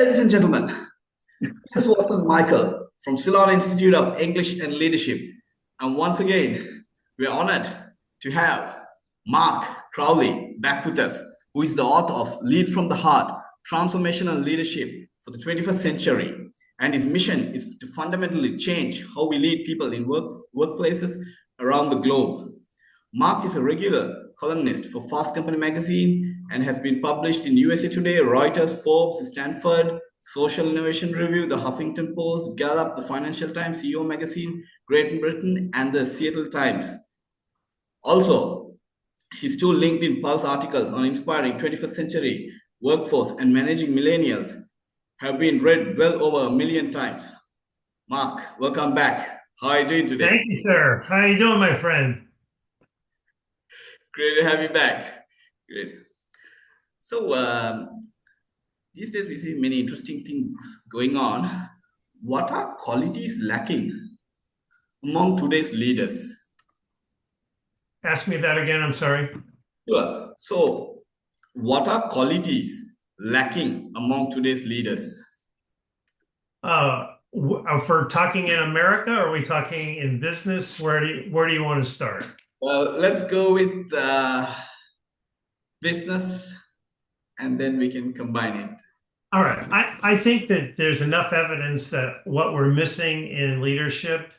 ladies and gentlemen. This is Watson Michael from Ceylon Institute of English and Leadership. And once again, we're honored to have Mark Crowley back with us, who is the author of Lead from the Heart, Transformational Leadership for the 21st Century. And his mission is to fundamentally change how we lead people in workplaces around the globe. Mark is a regular columnist for Fast Company magazine and has been published in USA Today, Reuters, Forbes, Stanford, Social Innovation Review, the Huffington Post, Gallup, the Financial Times, CEO Magazine, Great Britain, and the Seattle Times. Also, his two LinkedIn Pulse articles on inspiring 21st century workforce and managing millennials have been read well over 1 million times. Mark, welcome back. How are you doing today? Thank you, sir. How you doing, my friend? Great to have you back. Great. So, these days we see many interesting things going on. What are qualities lacking among today's leaders? Ask me that again. I'm sorry. Sure. So, what are qualities lacking among today's leaders? For talking in America, or are we talking in business? Where do you want to start? Well, let's go with business and then we can combine it. All right. I think that there's enough evidence that what we're missing in leadership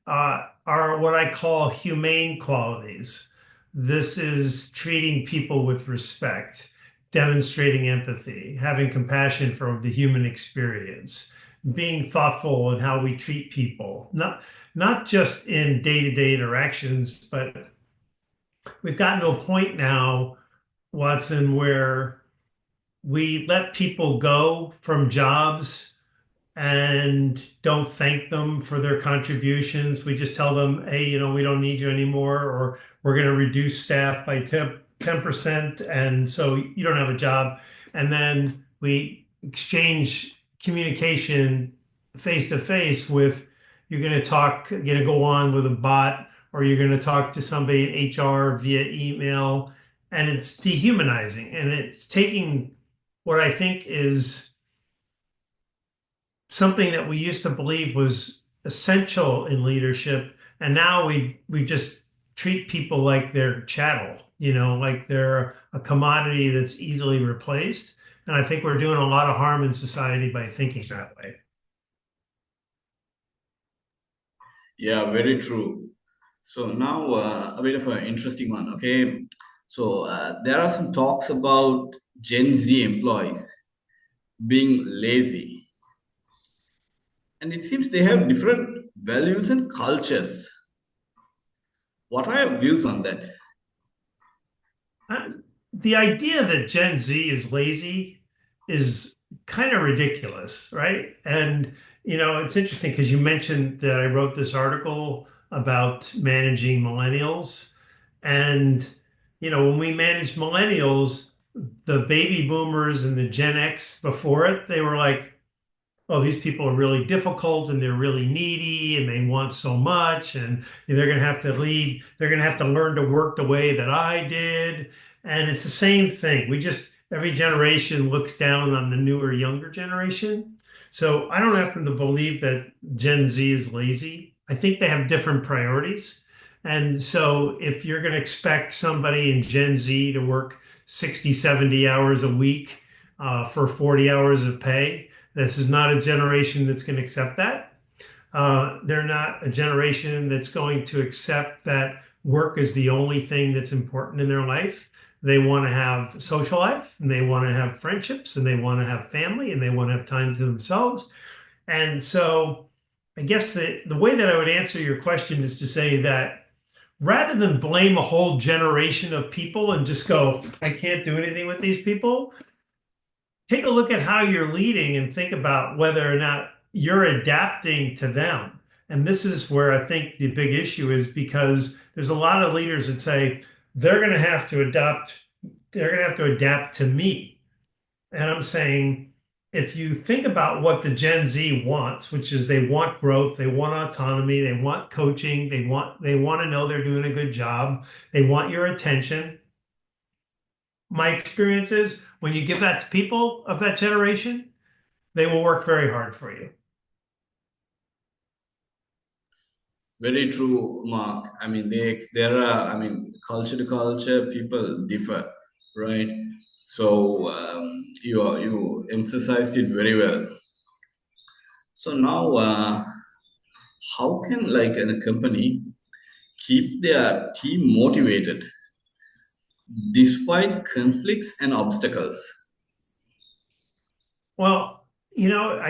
are what I call humane qualities. This is treating people with respect, demonstrating empathy, having compassion for the human experience, being thoughtful in how we treat people, not just in day-to-day interactions, but we've gotten to a point now, Watson, where we let people go from jobs and don't thank them for their contributions. We just tell them, hey, we don't need you anymore, or we're going to reduce staff by 10%. And so you don't have a job. And then we exchange communication face to face with, you're going to go on with a bot, or you're going to talk to somebody in HR via email. And it's dehumanizing. And it's taking what I think is something that we used to believe was essential in leadership, and now we just treat people like they're chattel, like they're a commodity that's easily replaced. And I think we're doing a lot of harm in society by thinking that way. Yeah, very true. So now a bit of an interesting one. Okay, so there are some talks about Gen Z employees being lazy, and it seems they have different values and cultures. What are your views on that? Uh, the idea that Gen Z is lazy is kind of ridiculous, right? And it's interesting because you mentioned that I wrote this article about managing millennials. And when we managed millennials, the baby boomers and the Gen X before it, they were like, oh, these people are really difficult and they're really needy and they want so much and they're going to have to lead, they're going to have to learn to work the way that I did. And it's the same thing. Every generation looks down on the newer, younger generation. So I don't happen to believe that Gen Z is lazy. I think they have different priorities. And so if you're going to expect somebody in Gen Z to work 60, 70 hours a week for 40 hours of pay, this is not a generation that's going to accept that. They're not a generation that's going to accept that work is the only thing that's important in their life. They want to have social life, and they want to have friendships, and they want to have family, and they want to have time to themselves. And so I guess the way that I would answer your question is to say that rather than blame a whole generation of people and just go, I can't do anything with these people, take a look at how you're leading and think about whether or not you're adapting to them. And this is where I think the big issue is, because there's a lot of leaders that say they're going to have to adapt to me. And I'm saying, if you think about what the Gen Z wants, which is they want growth, they want autonomy, they want coaching, they want to know they're doing a good job, they want your attention. My experience is when you give that to people of that generation, they will work very hard for you. Very true, Mark. I mean, there are. I mean, culture to culture, people differ, right? So you emphasized it very well. So now, how can like a company keep their team motivated despite conflicts and obstacles? Well,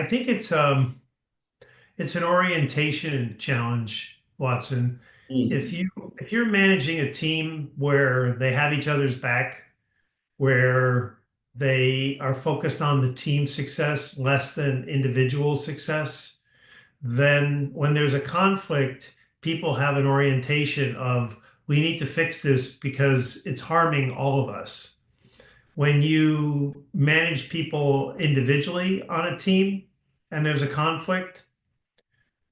I think it's an orientation challenge, Watson. If Mm. you if you're managing a team where they have each other's back, where they are focused on the team success less than individual success, then when there's a conflict, people have an orientation of we need to fix this because it's harming all of us. When you manage people individually on a team and there's a conflict,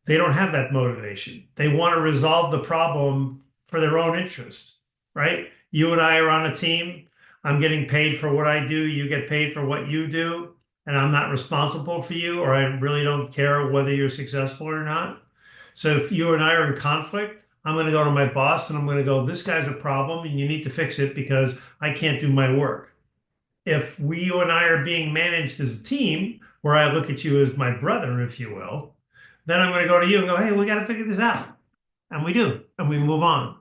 they don't have that motivation. They want to resolve the problem for their own interest, right? You and I are on a team. I'm getting paid for what I do. You get paid for what you do. And I'm not responsible for you, or I really don't care whether you're successful or not. So if you and I are in conflict, I'm going to go to my boss and I'm going to go, this guy's a problem and you need to fix it because I can't do my work. If you and I are being managed as a team, where I look at you as my brother, if you will, then I'm going to go to you and go, hey, we got to figure this out. And we do, and we move on.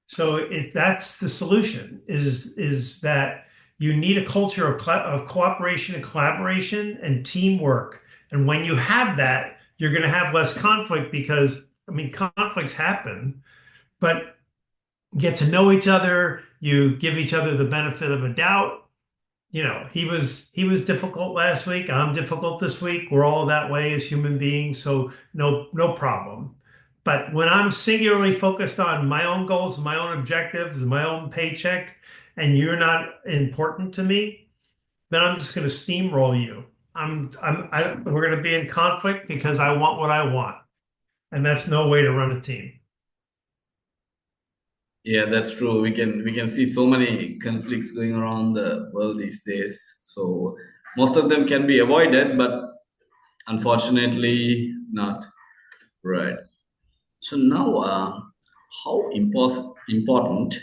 So if that's the solution, is that you need a culture of cooperation and collaboration and teamwork. And when you have that, you're going to have less conflict because, I mean, conflicts happen, but get to know each other, you give each other the benefit of a doubt. He was difficult last week. I'm difficult this week. We're all that way as human beings, so no problem. But when I'm singularly focused on my own goals, my own objectives, my own paycheck, and you're not important to me, then I'm just going to steamroll you. We're going to be in conflict because I want what I want, and that's no way to run a team. Yeah, that's true. We can see so many conflicts going around the world these days. So most of them can be avoided, but unfortunately not. Right. So now, how important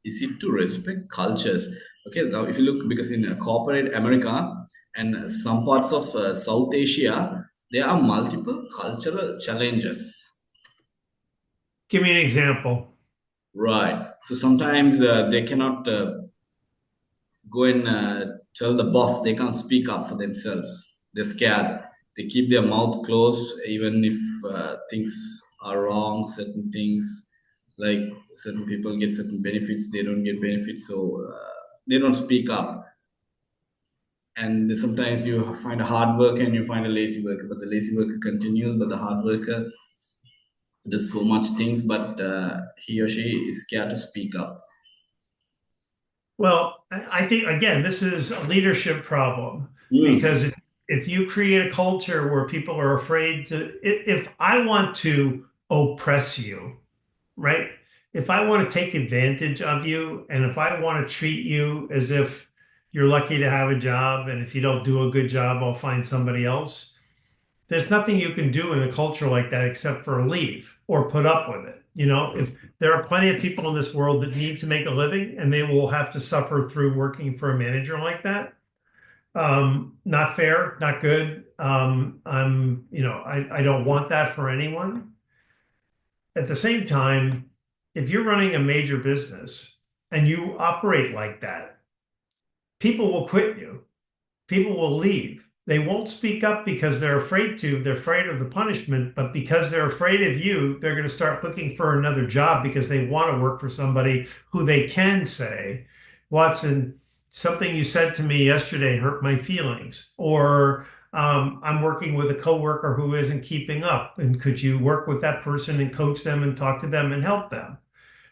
is it to respect cultures? Okay, now if you look, because in corporate America and some parts of South Asia, there are multiple cultural challenges. Give me an example. Right. So sometimes they cannot go and tell the boss they can't speak up for themselves. They're scared. They keep their mouth closed, even if things are wrong, certain things, like certain people get certain benefits, they don't get benefits, so they don't speak up. And sometimes you find a hard worker and you find a lazy worker, but the lazy worker continues, but the hard worker does so much things, but he or she is scared to speak up. Well, I think again, this is a leadership problem because Mm. if you create a culture where people are afraid to, if I want to oppress you, right? If I want to take advantage of you and if I want to treat you as if you're lucky to have a job and if you don't do a good job, I'll find somebody else, there's nothing you can do in a culture like that except for leave or put up with it. If there are plenty of people in this world that need to make a living and they will have to suffer through working for a manager like that. Not fair, not good. I don't want that for anyone. At the same time, if you're running a major business and you operate like that, people will quit you. People will leave. They won't speak up because they're afraid to. They're afraid of the punishment, but because they're afraid of you, they're going to start looking for another job because they want to work for somebody who they can say, Watson, something you said to me yesterday hurt my feelings. Or I'm working with a coworker who isn't keeping up. And could you work with that person and coach them and talk to them and help them?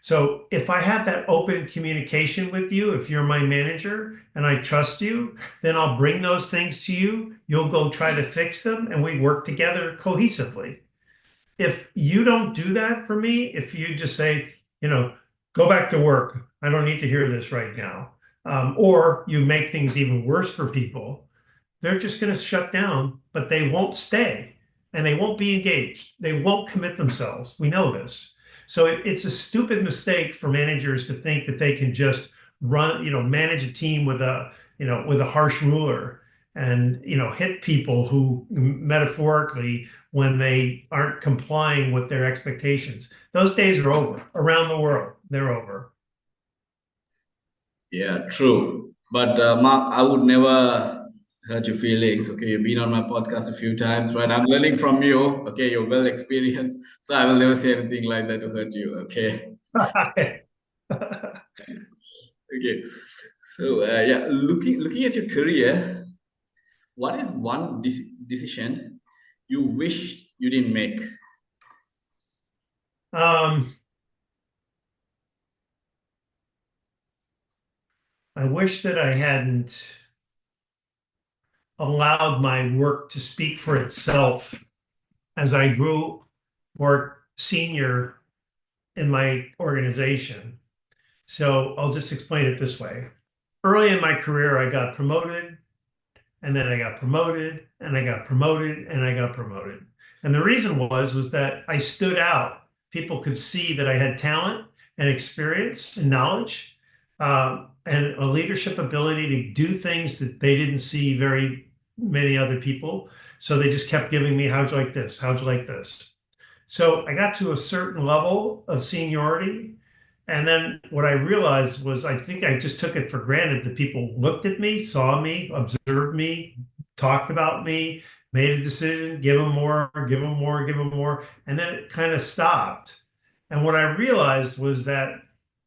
So if I have that open communication with you, if you're my manager and I trust you, then I'll bring those things to you. You'll go try to fix them and we work together cohesively. If you don't do that for me, if you just say, go back to work, I don't need to hear this right now, or you make things even worse for people, they're just going to shut down, but they won't stay and they won't be engaged. They won't commit themselves. We know this. So it's a stupid mistake for managers to think that they can just run, manage a team with with a harsh ruler and, hit people who metaphorically when they aren't complying with their expectations. Those days are over around the world. They're over. Yeah, true. But Mark, I would never hurt your feelings. Okay, you've been on my podcast a few times, right? I'm learning from you. Okay, you're well experienced, so I will never say anything like that to hurt you. Okay. Okay. So yeah, looking at your career, what is one decision you wish you didn't make? um, I wish that I hadn't allowed my work to speak for itself as I grew more senior in my organization. So I'll just explain it this way. Early in my career, I got promoted, and then I got promoted, and I got promoted, and I got promoted. And the reason was that I stood out. People could see that I had talent and experience and knowledge, and a leadership ability to do things that they didn't see very many other people. So they just kept giving me, how'd you like this? How'd you like this? So I got to a certain level of seniority. And then what I realized was I think I just took it for granted that people looked at me, saw me, observed me, talked about me, made a decision, give them more, give them more, give them more. And then it kind of stopped. And what I realized was that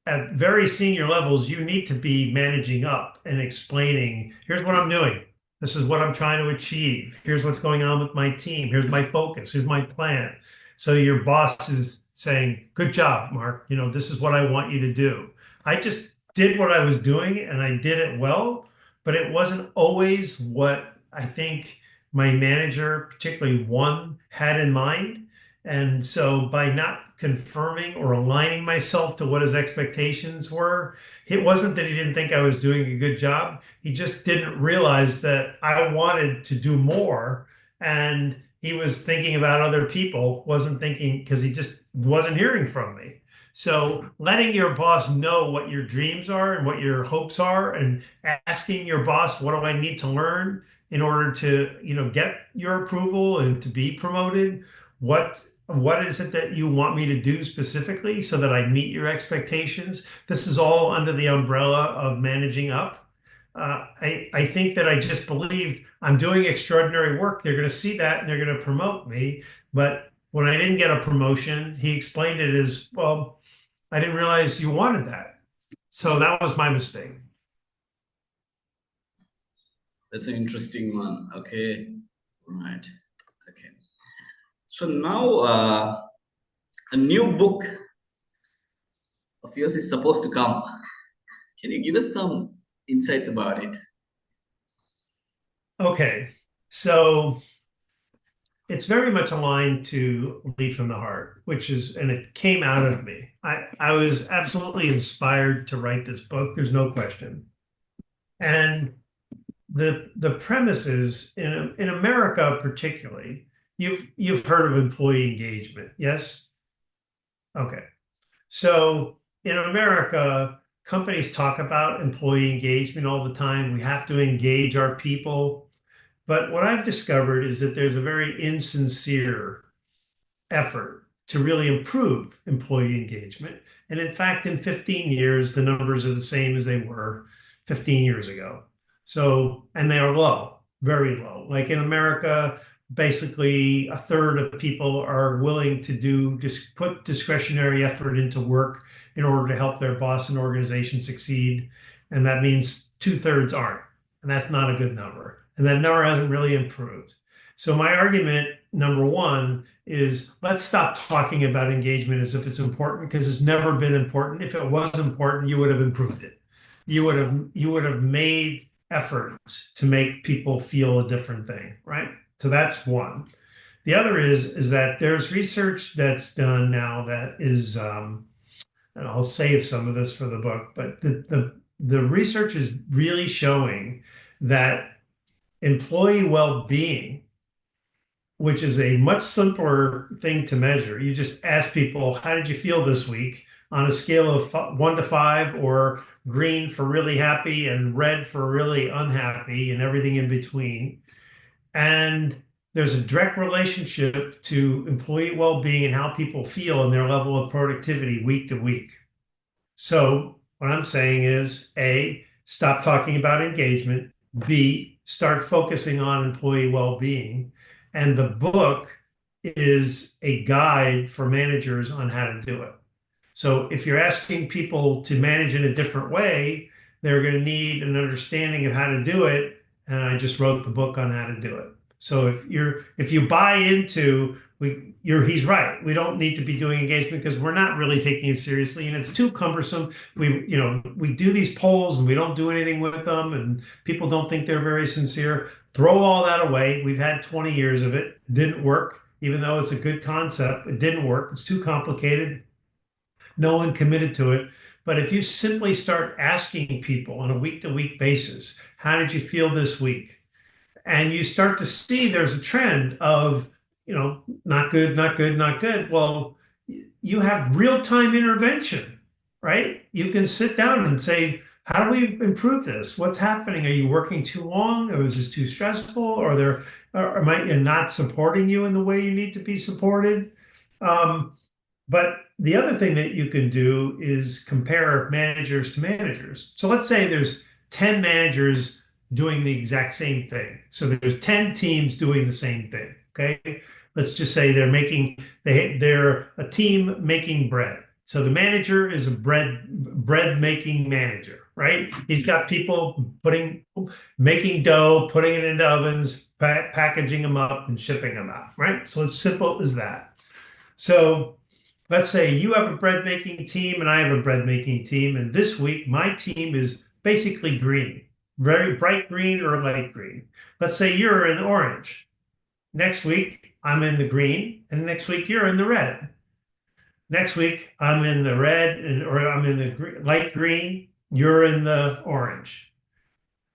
at very senior levels, you need to be managing up and explaining, here's what I'm doing. This is what I'm trying to achieve. Here's what's going on with my team. Here's my focus. Here's my plan. So your boss is saying, good job, Mark. This is what I want you to do. I just did what I was doing and I did it well, but it wasn't always what I think my manager, particularly one, had in mind. And so by not confirming or aligning myself to what his expectations were, it wasn't that he didn't think I was doing a good job. He just didn't realize that I wanted to do more. And he was thinking about other people, wasn't thinking because he just wasn't hearing from me. So letting your boss know what your dreams are and what your hopes are and asking your boss, what do I need to learn in order to, get your approval and to be promoted? What is it that you want me to do specifically so that I meet your expectations? This is all under the umbrella of managing up. I think that I just believed I'm doing extraordinary work. They're going to see that and they're going to promote me. But when I didn't get a promotion, he explained it as, well, I didn't realize you wanted that. So that was my mistake. That's an interesting one. Okay, right. Okay. So now a new book of yours is supposed to come. Can you give us some insights about it? Okay. So it's very much aligned to Leaf in the Heart, and it came out of me. I was absolutely inspired to write this book. There's no question. And the premise is in America, particularly, you've heard of employee engagement, yes? Okay. So in America, companies talk about employee engagement all the time. We have to engage our people. But what I've discovered is that there's a very insincere effort to really improve employee engagement. And in fact, in 15 years, the numbers are the same as they were 15 years ago. So, and they are low, very low. Like in America, basically a third of people are willing to put discretionary effort into work in order to help their boss and organization succeed. And that means two-thirds aren't. And that's not a good number. And that number hasn't really improved. So my argument, number one, is let's stop talking about engagement as if it's important because it's never been important. If it was important, you would have improved it. You would have made efforts to make people feel a different thing, right? So that's one. The other is that there's research that's done now that is, and I'll save some of this for the book, but the research is really showing that employee well-being, which is a much simpler thing to measure. You just ask people, how did you feel this week on a scale of 1 to 5, or green for really happy and red for really unhappy and everything in between. And there's a direct relationship to employee well-being and how people feel and their level of productivity week to week. So what I'm saying is, A, stop talking about engagement. B, start focusing on employee well-being. And the book is a guide for managers on how to do it. So if you're asking people to manage in a different way, they're going to need an understanding of how to do it. And I just wrote the book on how to do it. So if you buy into he's right. We don't need to be doing engagement because we're not really taking it seriously, and it's too cumbersome. We do these polls and we don't do anything with them, and people don't think they're very sincere. Throw all that away. We've had 20 years of it. Didn't work, even though it's a good concept. It didn't work. It's too complicated. No one committed to it. But if you simply start asking people on a week to week basis, how did you feel this week? And you start to see there's a trend of, not good, not good, not good. Well, you have real-time intervention, right? You can sit down and say, how do we improve this? What's happening? Are you working too long? Or is this too stressful? Or am I not supporting you in the way you need to be supported? But the other thing that you can do is compare managers to managers. So let's say there's 10 managers doing the exact same thing. So there's 10 teams doing the same thing. Okay. Let's just say they're a team making bread. So the manager is a bread making manager, right? He's got people making dough, putting it into ovens, packaging them up and shipping them out, right? So it's simple as that. So let's say you have a bread making team and I have a bread making team. And this week, my team is basically green, very bright green or light green. Let's say you're in orange. Next week, I'm in the green. And next week, you're in the red. Next week, I'm in the red, or I'm in the light green. You're in the orange.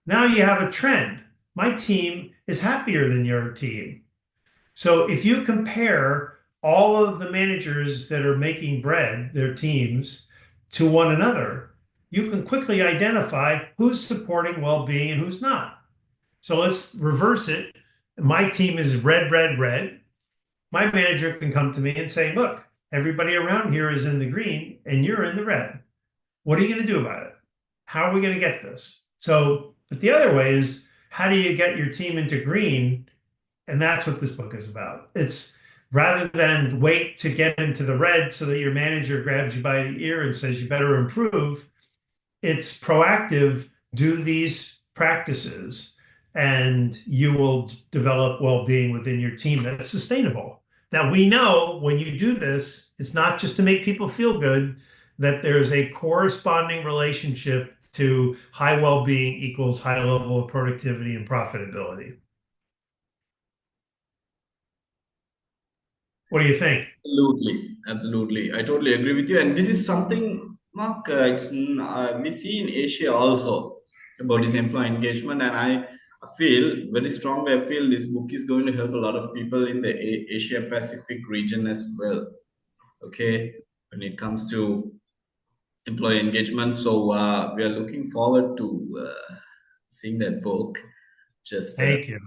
Now you have a trend. My team is happier than your team. So if you compare all of the managers that are making bread, their teams, to one another, you can quickly identify who's supporting well-being and who's not. So let's reverse it. My team is red, red, red. My manager can come to me and say, look, everybody around here is in the green and you're in the red. What are you going to do about it? How are we going to get this? So, but the other way is, how do you get your team into green? And that's what this book is about. It's rather than wait to get into the red so that your manager grabs you by the ear and says you better improve, it's proactive. Do these practices and you will develop well-being within your team that's sustainable. That we know when you do this, it's not just to make people feel good, that there's a corresponding relationship to high well-being equals high level of productivity and profitability. What do you think? Absolutely, absolutely. I totally agree with you. And this is something, Mark, we see in Asia also about this employee engagement. And I feel very strongly, I feel this book is going to help a lot of people in the Asia Pacific region as well. Okay, when it comes to employee engagement. So we are looking forward to seeing that book. Just Thank you.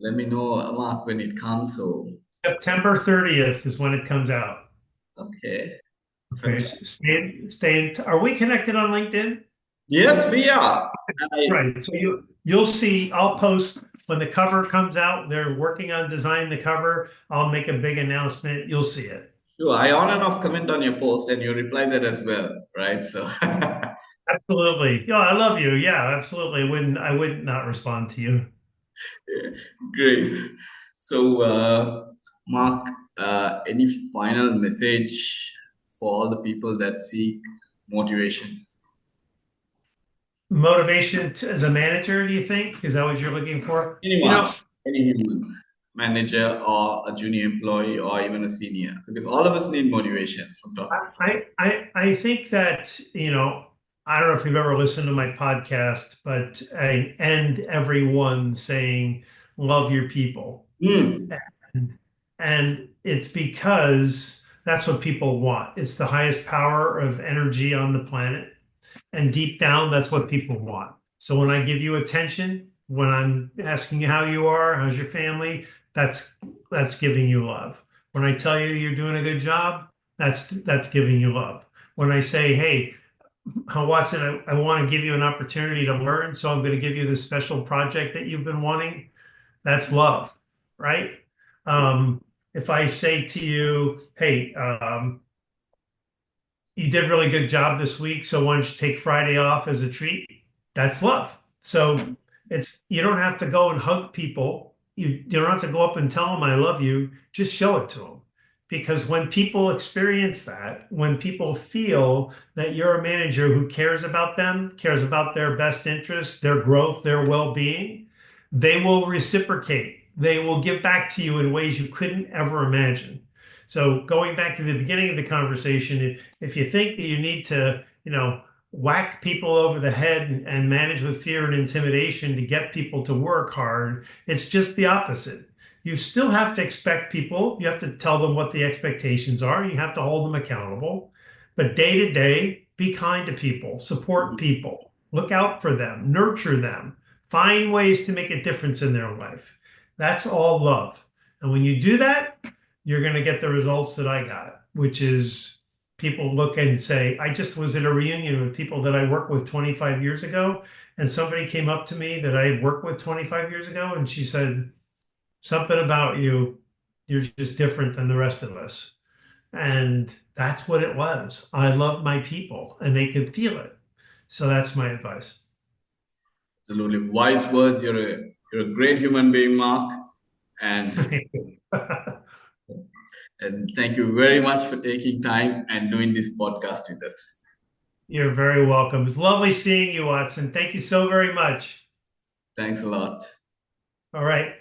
let me know, Mark, when it comes. So, September 30th is when it comes out. okay. Okay, are we connected on LinkedIn? Yes, we are. Right. So you'll see, I'll post when the cover comes out. They're working on designing the cover. I'll make a big announcement. You'll see it. Sure, I on and off comment on your post and you reply that as well, right? So Absolutely. Yeah, I love you. Yeah, absolutely. I wouldn't not respond to you. great. So Mark, any final message for all the people that seek motivation? As a manager, do you think? Is that what you're looking for? Anyone, any human, manager or a junior employee or even a senior, because all of us need motivation from top. I think that, I don't know if you've ever listened to my podcast, but I end every one saying, love your people. Mm. And it's because that's what people want. It's the highest power of energy on the planet. And deep down, that's what people want. So when I give you attention, when I'm asking you how you are, how's your family, that's that's giving you love. When I tell you you're doing a good job, that's giving you love. When I say, hey, Watson, I want to give you an opportunity to learn, so I'm going to give you this special project that you've been wanting. That's love, right? Um, if I say to you, hey, you did a really good job this week, so why don't you take Friday off as a treat? That's love. So it's you don't have to go and hug people. You don't have to go up and tell them I love you. Just show it to them. Because when people experience that, when people feel that you're a manager who cares about them, cares about their best interests, their growth, their well-being, they will reciprocate. They will give back to you in ways you couldn't ever imagine. So going back to the beginning of the conversation, if you think that you need to, whack people over the head and manage with fear and intimidation to get people to work hard, it's just the opposite. You still have to expect people, you have to tell them what the expectations are, you have to hold them accountable. But day to day, be kind to people, support people, look out for them, nurture them, find ways to make a difference in their life. That's all love. And when you do that, you're going to get the results that I got, which is people look and say, I just was at a reunion with people that I worked with 25 years ago. And somebody came up to me that I worked with 25 years ago. And she said, something about you, you're just different than the rest of us. And that's what it was. I love my people and they could feel it. So that's my advice. Absolutely wise words. You're a great human being, Mark, and thank you very much for taking time and doing this podcast with us. You're very welcome. It's lovely seeing you, Watson. Thank you so very much. Thanks a lot. All right.